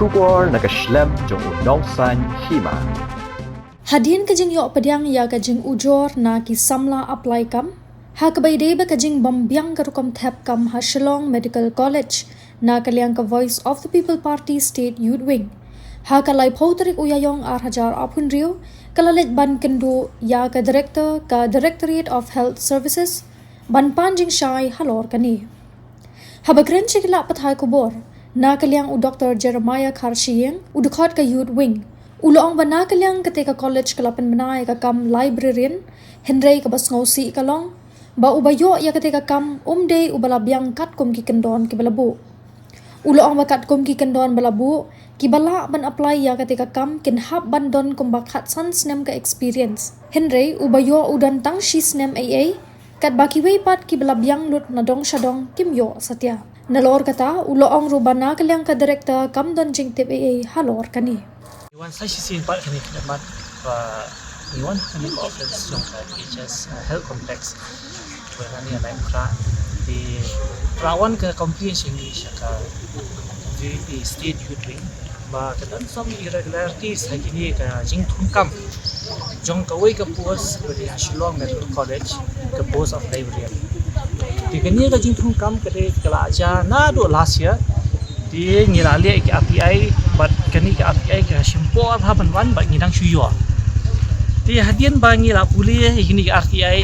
bersyukur nak keslem jong unongsan hima. Hadian kajing yok pediang ya kajing ujor na ki samla apply kam. Ha kabaide ba kajing bambiang karukom thep kam ha Shillong Medical College na kaliang ka Voice of the People Party State Youth Wing. Ha kalai pauterik uyayong hajar apun rio kalalit ban kendo ya ka Directorate of Health Services ban panjing syai halor kani. Ha bagren chikla pathai kubor na kaliang u Dr. Jeremiah Karshiyeng u dukhat ka Youth Wing. Uloong ba na kaliang ketika college kalapan menai ka kam librarian Henry ka basngausi kalong ba ubayo ya ketika kam umde ubalabyang kat kum ki kendon ki balabu. Uloong ba kat kum ki kendon balabu ki bala ban apply ya ketika kam kin hab bandon kum bakat san snem ka experience. Henry ubayo udan tang shi snem AA kat baki weipat ki balabyang lut nadong syadong kimyo satya. Nalor kata uloong rubana kaliang ka director kam don jing tip AA halor kani. Iwan saya sisi part kami kedapat Iwan kami office yang HS health complex bukan ni ada kra di perawan ke comprehension ni syaka di state youth wing ba kedan some irregularities hari ni ke jing thungkam jong kawai ke post di Shillong Medical College ke post of librarian di kini ke jing thungkam ke de kala aja na do last year di ngilali ke API bat kani ke API ke simpor haban wan ba ngidang syuyo di hadian ba ngila puli ini ke RTI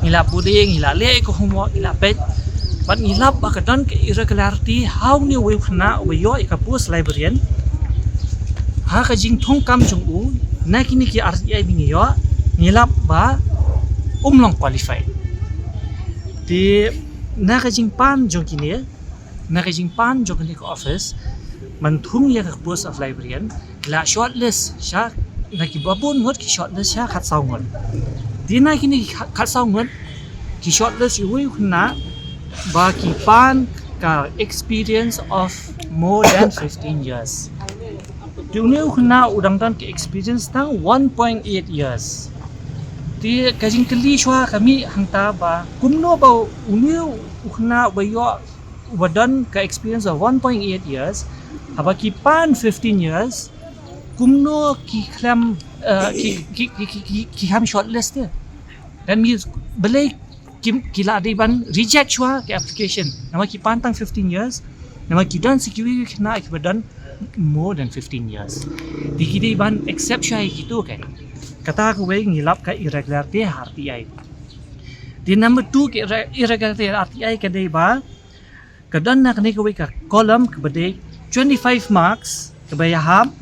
ngila puli ngilali ke homework ngila pet bat ngilap ba kadan ke irregularity how ni we khna ubayo ke post librarian ha ka jing thong kam chung u na kini ke RTI bingiyo ngilap ba umlong qualified di na ka jing pan jong kini na kajing pan jong ni ko office manthung ya ka post of librarian la shortlist sha na ki babun ngot ki shortlist sha khat saw ngot dina kini khat saw ngot ki shortlist yu na ba ki pan ka experience of more than 15 years dunia khna udang dan ki experience tang 1.8 years di kajing kali shwa kami hangta ba kumno ba uniu khna ba yo wadan ka experience of 1.8 years haba ki pan 15 years kumno ki klam ki ham shortlist dan mi belai kila de ban reject chwa ke application nama ki pan tang 15 years nama ki dan security kena ki badan more than 15 years di ki ban accept chai gitu kan kata ko we ngilap ka irregularity RTI di number 2 ke irregularity RTI ka de ba kadan nak ni kawai ka column kabade 25 marks kabayaham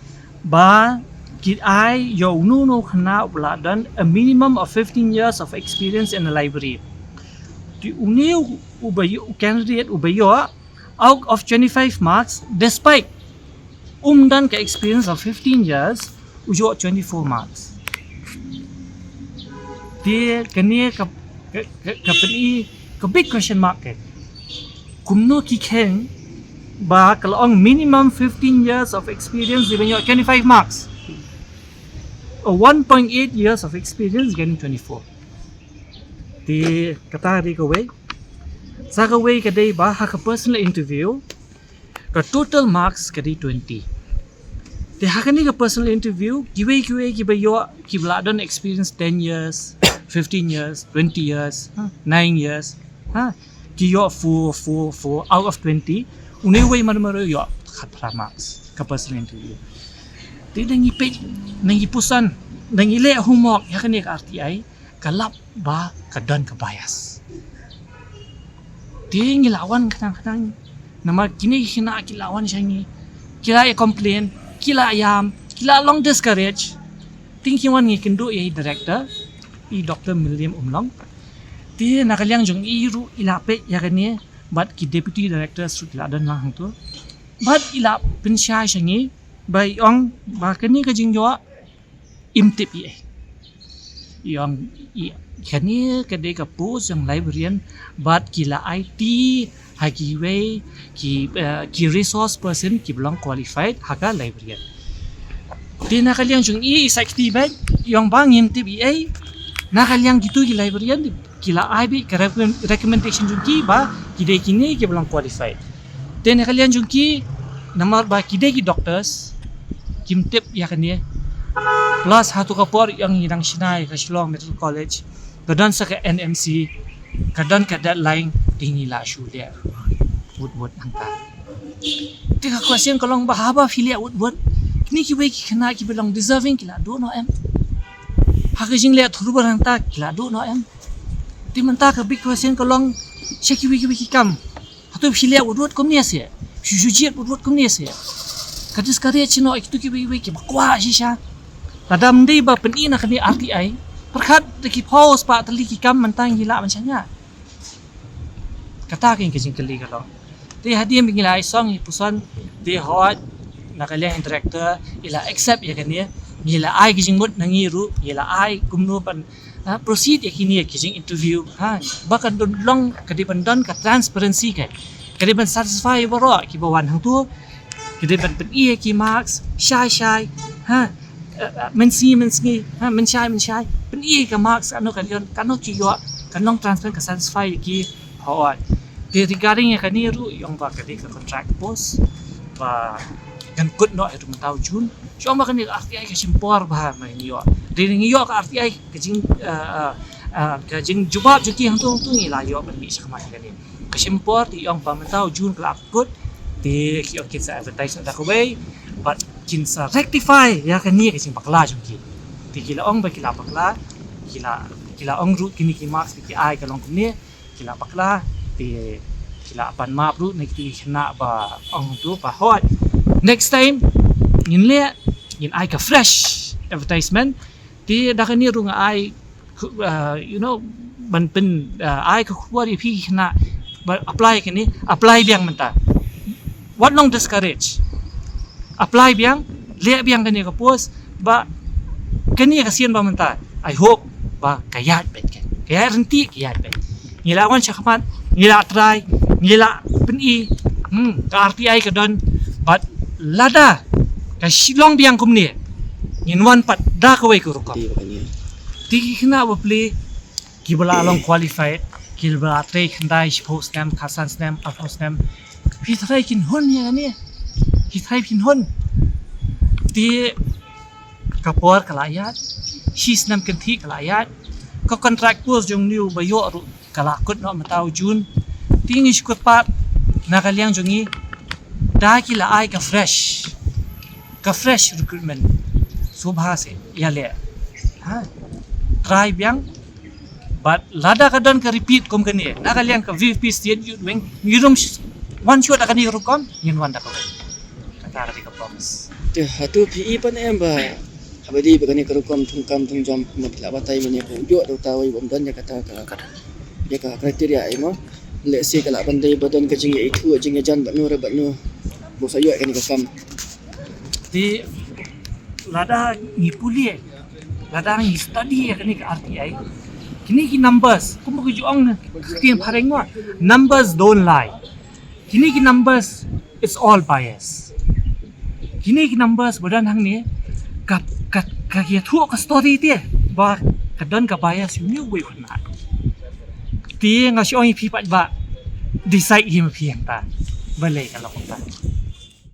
ba kid I yo no khna ubladan a minimum of 15 years of experience in the library di uniu ubayo candidate ubayo out of 25 marks despite umdan ka experience of 15 years ujo 24 marks dia kani ka big question mark kumno ki khen ba kalong minimum 15 years of experience given you 25 marks 1.8 years of experience getting 24 di kata di kawai sa kawai kadai ba ha ka personal interview ka total marks kadai 20 di ha kani ka personal interview giwe ki ba yo ki bladon experience 10 years 15 years 20 years 9 years kiyo for out of 20 uniway marmaro yo khatra marks ka personal interview ti nangi pusan nangi le homework ya kan ka RTI kalap ba kadan ka bias ti ngilawan kadang-kadang nama kini hina kilawan syangi kila ya complain kila ayam kila long discourage thinking one ngi kendo ya director i Dr. William Umlong ti nakaliang jong iru ilape ya kani bat ki deputy director su tiladan lang tu bat ilap pensya syangi bai ong ba kani ka jing yo imtip ye yang kani kade ka post yang librarian bat kila IT hagi way ki resource person ki belong qualified haga librarian ti nakaliang jong i sakti bat yang bang imtip ye nakaliang gitu ki librarian kila IB ke recommendation jungki ba kide kini ke belum qualified dan kalian jungki Nomor ba kidai ki doctors kim tip ya kan dia plus hatu kapor yang hidang sinai ke Shillong Medical College kadang sa ke NMC kadang ka deadline tinggi la shu dia wood angka tika question kalong bahaba filia wood ni ki wei ki khana ki belong deserving kila do no em hakajing le thuru barang ta kila do no em ti manta ka big question kalong sheki wiki kam hatu filia wood kom ni ase shujiet wood kom ni ase kadis kare chino itu ki wiki bakwa shisha tadam dei ba pen ina kani RTI perkhat ki pause pa tali ki kam mantang gila macamnya kata king kejing kali kalau dia hadiah mengilai song pusan dia hot nakalian director ila accept ya kan dia gila ai kejing mut nangiru gila ai kumno pan proceed ya kini kejing interview bahkan long kadipan don ka transparency ke kadipan satisfy baro ki bawan hang tu kadipan pen ki marks shy men shy pen ka marks ano kan ki yo kan long transparent ka satisfy ki hot dia regarding yang kani ru yang ba kadi ka contract post ba kan kut no itu mentau jun so ma kani RTI ka simpor ba mai ni yo dia ni yo ka RTI ka jing jubab juki hang tu ngi la yo ban mi sama kani ka simpor ti yang ba mentau jun ka kut ti ki ok sa advertise da ko bay but kin sa rectify ya kani ka sing bakla juki ti kila ong ba kila bakla kila ong ru kini ki marks ki ai ka long ni kila bakla ti kila pan map ru nek ti kena ba ong tu pa hot next time yin le yin ai ka fresh advertisement ti da kan ni ru nga ai ban pen ai ka khwa ri phi kena apply kini apply biang menta what long discourage apply biang le biang kan ni ka post ba kan ni ka sian ba menta I hope ba kayat bet kaya renti kayat bet ngilawan syakman ngila try ngila peni ka RTI ka don but lada ka Shillong biang kumni inwan pat da ka wei ku rukom ti kena ba play ki bala long qualified ki bala try khandai post name khasan name post name hi try kin hon ya ni hi try kin hon ti kapor kalayat his nam kan thi kalayat ka contract post jong new ba yo ru kala kut no matau jun tingi skut pat nakaliang jongi da kila ai ka fresh recruitment subha se ya le try biang but lada ka don ka repeat kom kani nakaliang ka VP state youth wing ngirum one shot akan ni rukom yin wan da ka kata ka promise hatu PE pan em ba abadi bagani karukom tungkam tungjam mapla batai mene ko jo do tawai bom don ya kata ya ka kriteria ai mo le se kala bandai badan ka jing itu jing jan batnu bo sayo kan ka kam di lada ni puli lada ni study kan ni ka RTI kini ki numbers kum ko juang tin pharengwa numbers don't lie kini ki numbers it's all bias kini ki numbers badan hang ni ka kia thu ka story ti ba ka dan ka bias you we khun na ti nga si oi phi pa ba decide him phi ta ba le ka lo ta